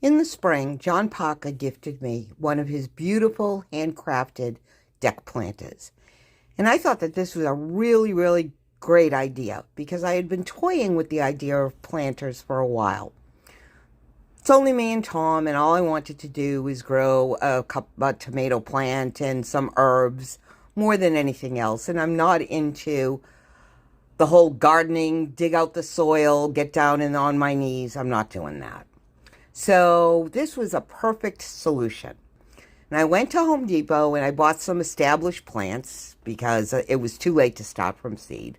In the spring, John Parker gifted me one of his beautiful handcrafted deck planters. And I thought that this was a really, really great idea because I had been toying with the idea of planters for a while. It's only me and Tom, and all I wanted to do was grow a tomato plant and some herbs more than anything else. And I'm not into the whole gardening, dig out the soil, get down and on my knees. I'm not doing that. So this was a perfect solution. And I went to Home Depot and I bought some established plants because it was too late to start from seed.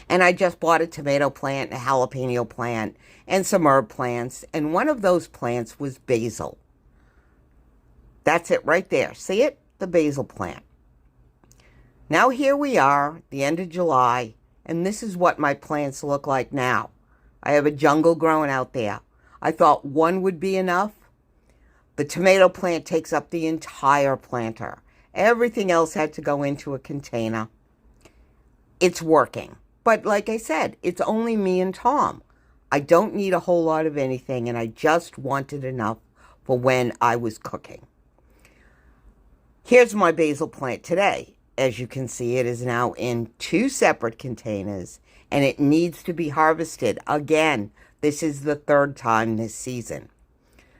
And I just bought a tomato plant, a jalapeno plant, and some herb plants. And one of those plants was basil. That's it right there. See it? The basil plant. Now here we are, the end of July, and this is what my plants look like now. I have a jungle growing out there. I thought one would be enough. The tomato plant takes up the entire planter. Everything else had to go into a container. It's working. But like I said, it's only me and Tom. I don't need a whole lot of anything, and I just wanted enough for when I was cooking. Here's my basil plant today. As you can see, it is now in 2 separate containers, and it needs to be harvested again. This is the 3rd time this season.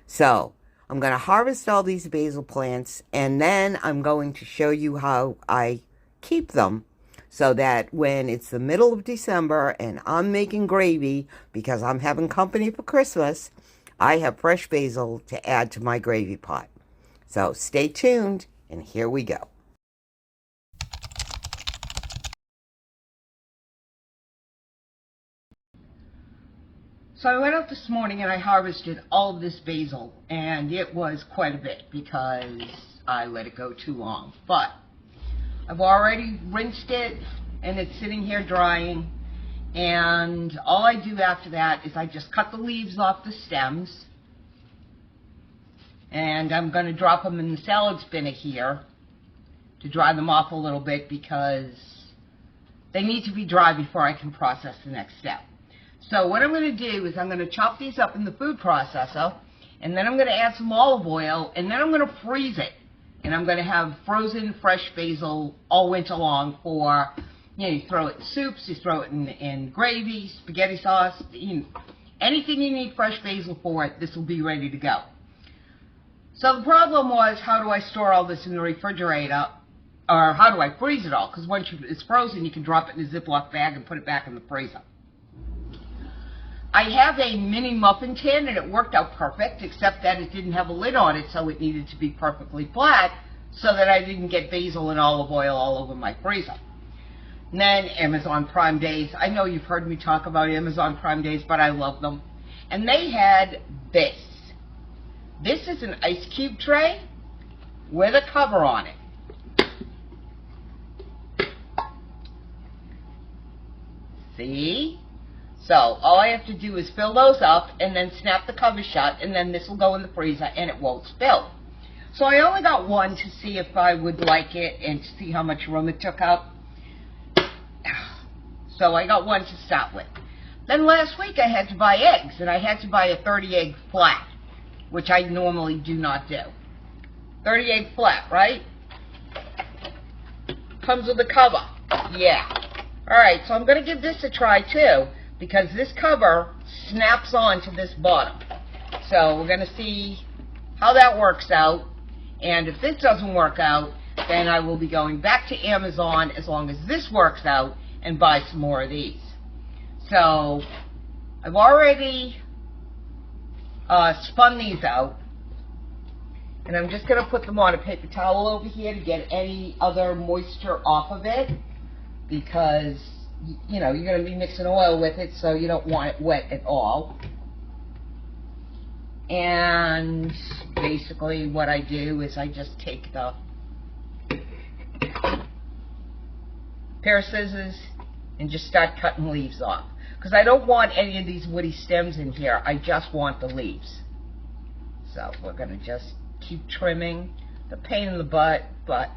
So I'm going to harvest all these basil plants, and then I'm going to show you how I keep them so that when it's the middle of December and I'm making gravy because I'm having company for Christmas, I have fresh basil to add to my gravy pot. So stay tuned, and here we go. So I went out this morning and I harvested all of this basil, and it was quite a bit because I let it go too long. But I've already rinsed it and it's sitting here drying, and all I do after that is I just cut the leaves off the stems, and I'm going to drop them in the salad spinner here to dry them off a little bit because they need to be dry before I can process the next step. So what I'm going to do is I'm going to chop these up in the food processor, and then I'm going to add some olive oil, and then I'm going to freeze it. And I'm going to have frozen fresh basil all winter long for, you throw it in soups, you throw it in gravy, spaghetti sauce, anything you need fresh basil for it, this will be ready to go. So the problem was, how do I store all this in the refrigerator, or how do I freeze it all? Because once it's frozen, you can drop it in a Ziploc bag and put it back in the freezer. I have a mini muffin tin, and it worked out perfect, except that it didn't have a lid on it, so it needed to be perfectly flat so that I didn't get basil and olive oil all over my freezer. And then Amazon Prime Days. I know you've heard me talk about Amazon Prime Days, but I love them. And they had this. This is an ice cube tray with a cover on it. See? So all I have to do is fill those up and then snap the cover shut, and then this will go in the freezer and it won't spill. So I only got one to see if I would like it and to see how much room it took up. So I got one to start with. Then last week I had to buy eggs, and I had to buy a 30 egg flat, which I normally do not do. 30 egg flat, right? Comes with a cover. Yeah. Alright, so I'm going to give this a try too, because this cover snaps on to this bottom. So we're going to see how that works out, and if this doesn't work out, then I will be going back to Amazon as long as this works out and buy some more of these. So I've already spun these out, and I'm just going to put them on a paper towel over here to get any other moisture off of it, because you're going to be mixing oil with it, so you don't want it wet at all. And basically what I do is I just take the pair of scissors and just start cutting leaves off, because I don't want any of these woody stems in here. I just want the leaves. So we're going to just keep trimming. The pain in the butt, but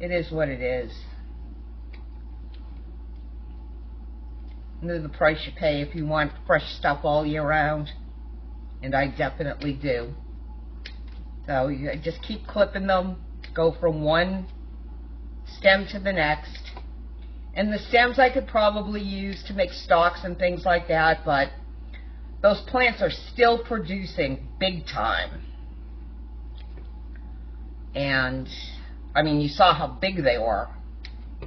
it is what it is. And there's the price you pay if you want fresh stuff all year round. and I definitely do. So you just keep clipping them, go from one stem to the next. And the stems I could probably use to make stalks and things like that, but those plants are still producing big time. And, I mean, you saw how big they were.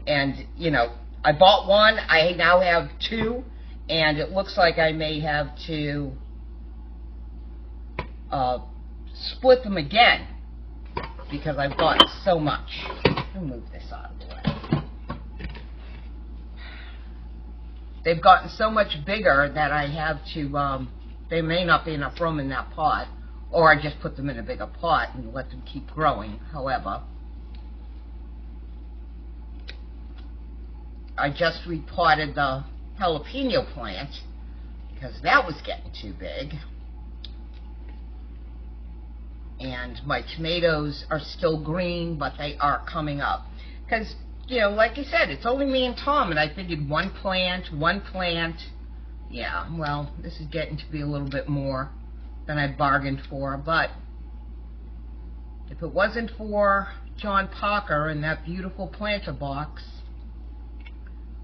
And, you know, I bought one, I now have two, and it looks like I may have to split them again because I've gotten so much. I'll move this out of the way. They've gotten so much bigger that I have to, there may not be enough room in that pot, or I just put them in a bigger pot and let them keep growing. However, I just repotted the jalapeno plant because that was getting too big. And my tomatoes are still green, but they are coming up. Because, you know, like I said, it's only me and Tom, and I figured one plant. Yeah, well, this is getting to be a little bit more than I bargained for, but if it wasn't for John Parker and that beautiful planter box,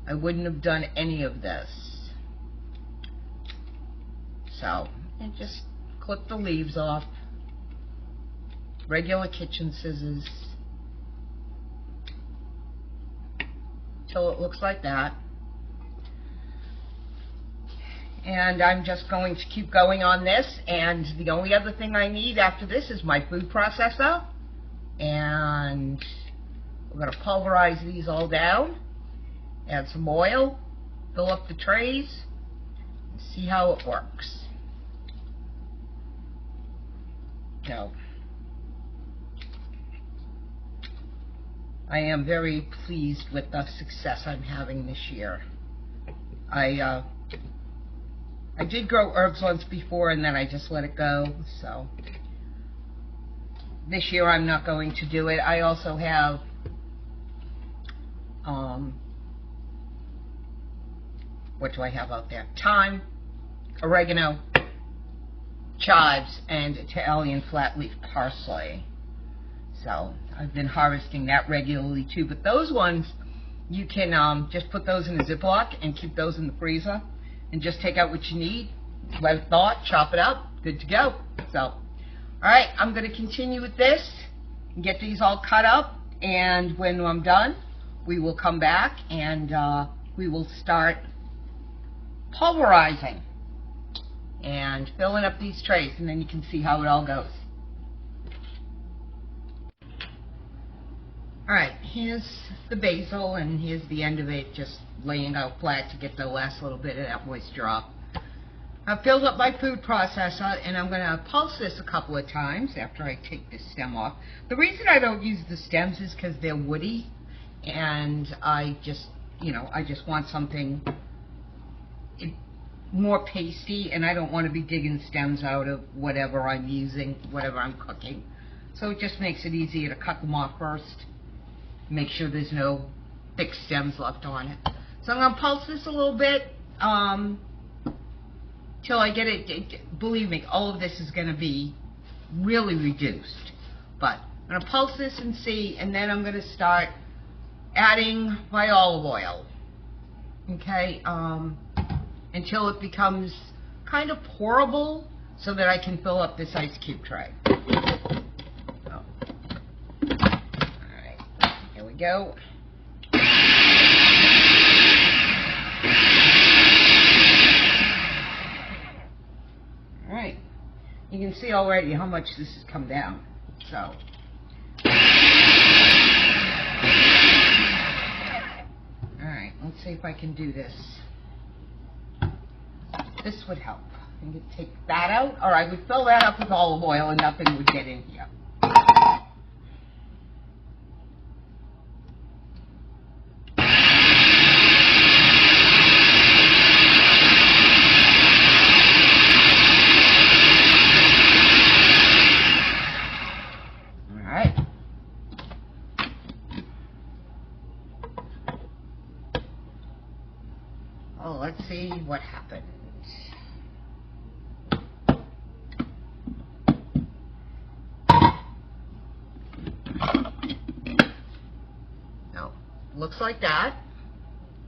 I wouldn't have done any of this. So, and just clip the leaves off. Regular kitchen scissors. Till it looks like that. And I'm just going to keep going on this, and the only other thing I need after this is my food processor. And we're going to pulverize these all down. Add some oil, fill up the trays, and see how it works. So, I am very pleased with the success I'm having this year. I did grow herbs once before, and then I just let it go. So this year I'm not going to do it. I also have what do I have out there? Thyme, oregano, chives, and Italian flat leaf parsley. So I've been harvesting that regularly too. But those ones, you can just put those in a Ziploc and keep those in the freezer and just take out what you need, let it thaw, chop it up, good to go. So, all right, I'm going to continue with this and get these all cut up. And when I'm done, we will come back and we will start pulverizing and filling up these trays, and then you can see how it all goes. Alright, here's the basil, and here's the end of it, just laying out flat to get the last little bit of that moisture off. I've filled up my food processor, and I'm going to pulse this a couple of times after I take this stem off. The reason I don't use the stems is because they're woody, and I just, you know, I just want something more pasty, and I don't want to be digging stems out of whatever I'm using, whatever I'm cooking. So it just makes it easier to cut them off first. Make sure there's no thick stems left on it. So I'm going to pulse this a little bit till I get it. Believe me, all of this is going to be really reduced. But I'm going to pulse this and see, and then I'm going to start adding my olive oil. Okay, until it becomes kind of pourable so that I can fill up this ice cube tray. So, alright, here we go. Alright, you can see already how much this has come down. So, alright, let's see if I can do this. This would help. I could take that out, or I would fill that up with olive oil and nothing would get in here. Alright. Oh, let's see what happens. looks like that.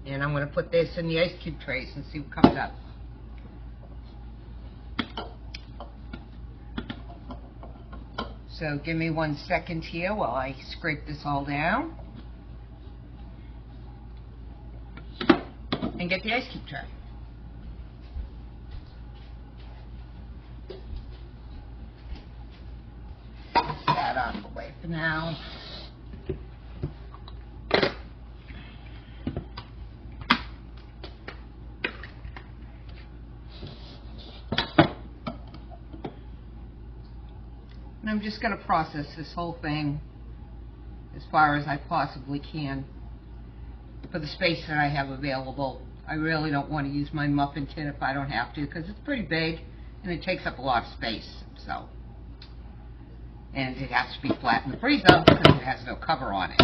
And I'm going to put this in the ice cube trays and see what comes up. So give me 1 second here while I scrape this all down. And get the ice cube tray. Put that out of the way for now. And I'm just going to process this whole thing as far as I possibly can for the space that I have available. I really don't want to use my muffin tin if I don't have to, because it's pretty big and it takes up a lot of space. So, and it has to be flat in the freezer because it has no cover on it.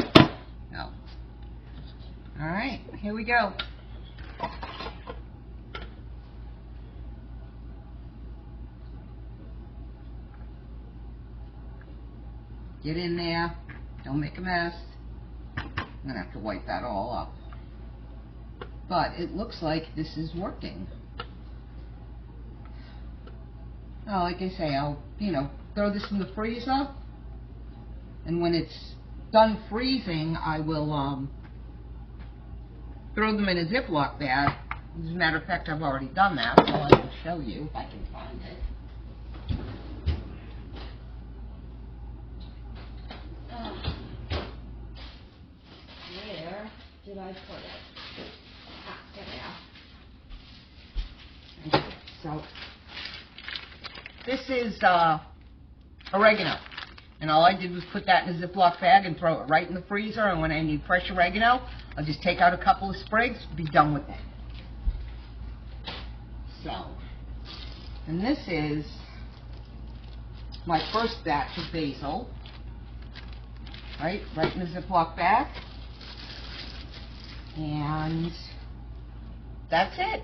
No. All right, here we go. Get in there. Don't make a mess. I'm going to have to wipe that all up. But it looks like this is working. Oh, like I say, I'll, throw this in the freezer. And when it's done freezing, I will throw them in a Ziploc bag. As a matter of fact, I've already done that, so I can show you if I can find it. Where did I put it? So, this is oregano, and all I did was put that in a Ziploc bag and throw it right in the freezer, and when I need fresh oregano, I'll just take out a couple of sprigs, be done with it. So, and this is my first batch of basil, right in the Ziploc bag, and that's it.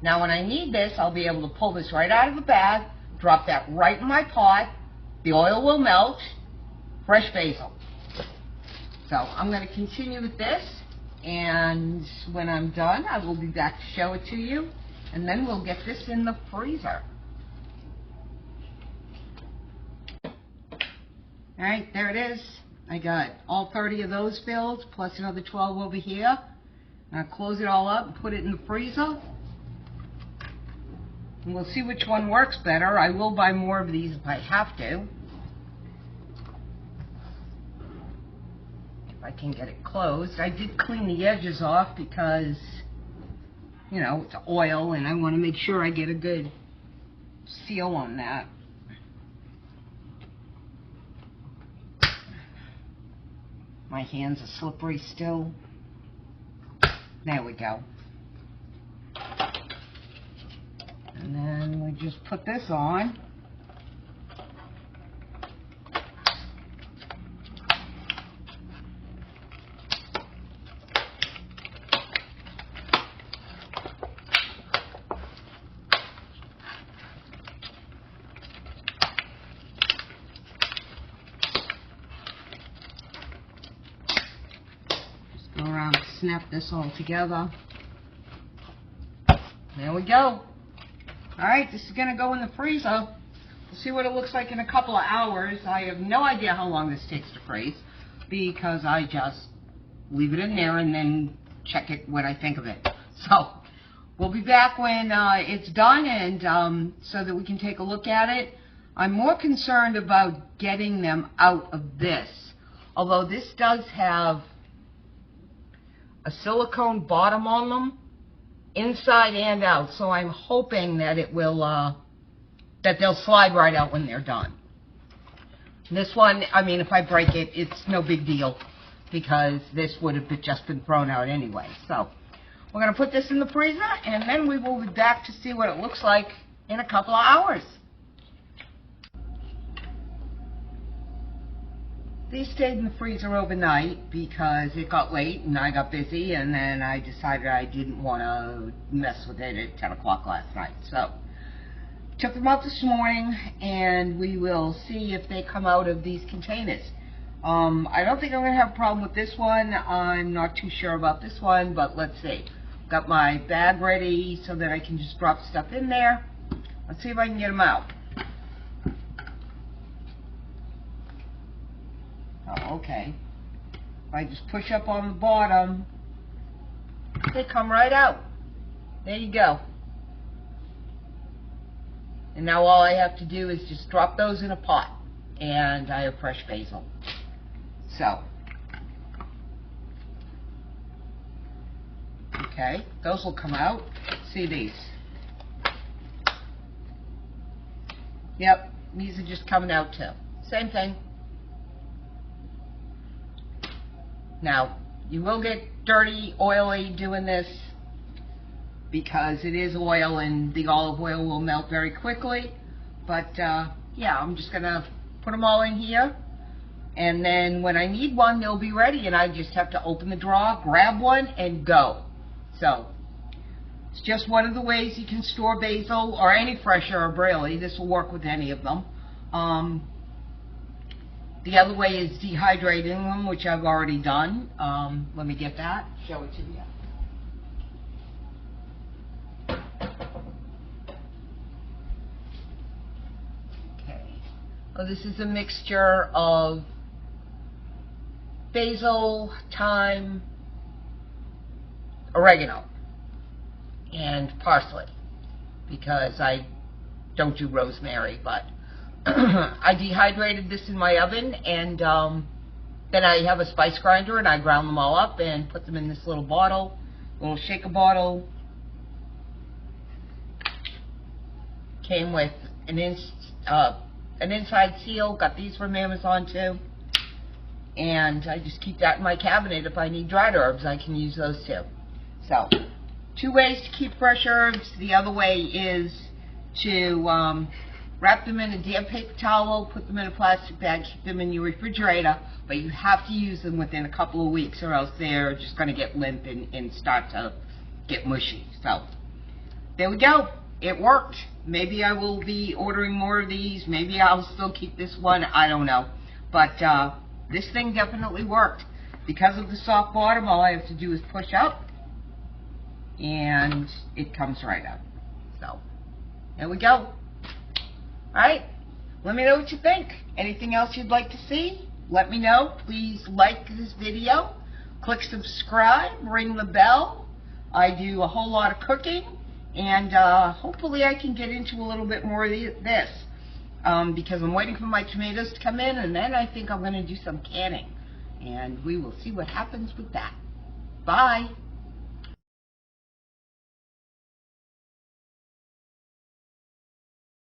Now when I need this, I'll be able to pull this right out of the bag, drop that right in my pot, the oil will melt, fresh basil. So I'm going to continue with this, and when I'm done, I will be back to show it to you, and then we'll get this in the freezer. Alright, there it is. I got all 30 of those filled, plus another 12 over here. I'll close it all up and put it in the freezer. And we'll see which one works better. I will buy more of these if I have to. If I can get it closed. I did clean the edges off because, it's oil and I want to make sure I get a good seal on that. My hands are slippery still. There we go. And then we just put this on. Just go around and snap this all together. There we go. Alright, this is going to go in the freezer. We'll see what it looks like in a couple of hours. I have no idea how long this takes to freeze because I just leave it in there and then check it when I think of it. So, we'll be back when it's done and so that we can take a look at it. I'm more concerned about getting them out of this. Although this does have a silicone bottom on them, inside and out, so I'm hoping that it will, that they'll slide right out when they're done. This one, I mean, if I break it, it's no big deal, because this would have just been thrown out anyway. So, we're going to put this in the freezer, and then we will be back to see what it looks like in a couple of hours. These stayed in the freezer overnight because it got late and I got busy, and then I decided I didn't want to mess with it at 10 o'clock last night. So, took them out this morning and we will see if they come out of these containers. I don't think I'm going to have a problem with this one. I'm not too sure about this one, but let's see. Got my bag ready so that I can just drop stuff in there. Let's see if I can get them out. Oh, okay. If I just push up on the bottom, they come right out. There you go. And now all I have to do is just drop those in a pot. And I have fresh basil. So, okay, those will come out. See these. Yep, these are just coming out too. Same thing. Now, you will get dirty, oily doing this because it is oil and the olive oil will melt very quickly. But, yeah, I'm just going to put them all in here. And then when I need one, they'll be ready, and I just have to open the drawer, grab one, and go. So, it's just one of the ways you can store basil, or any fresh herb, really. This will work with any of them. The other way is dehydrating them, which I've already done. Let me get that, show it to you. Okay. Well, this is a mixture of basil, thyme, oregano, and parsley, because I don't do rosemary, but I dehydrated this in my oven, and then I have a spice grinder, and I ground them all up and put them in this little bottle, little shaker bottle. Came with an inside seal, got these from Amazon too. And I just keep that in my cabinet. If I need dried herbs, I can use those too. So, 2 ways to keep fresh herbs. The other way is to wrap them in a damp paper towel, put them in a plastic bag, keep them in your refrigerator, but you have to use them within a couple of weeks or else they're just going to get limp and start to get mushy. So, there we go. It worked. Maybe I will be ordering more of these. Maybe I'll still keep this one. I don't know. But, this thing definitely worked. Because of the soft bottom, all I have to do is push up, and it comes right up. So, there we go. Alright, let me know what you think. Anything else you'd like to see? Let me know. Please like this video. Click subscribe, ring the bell. I do a whole lot of cooking, and hopefully I can get into a little bit more of this. Because I'm waiting for my tomatoes to come in, and then I think I'm going to do some canning. And we will see what happens with that. Bye.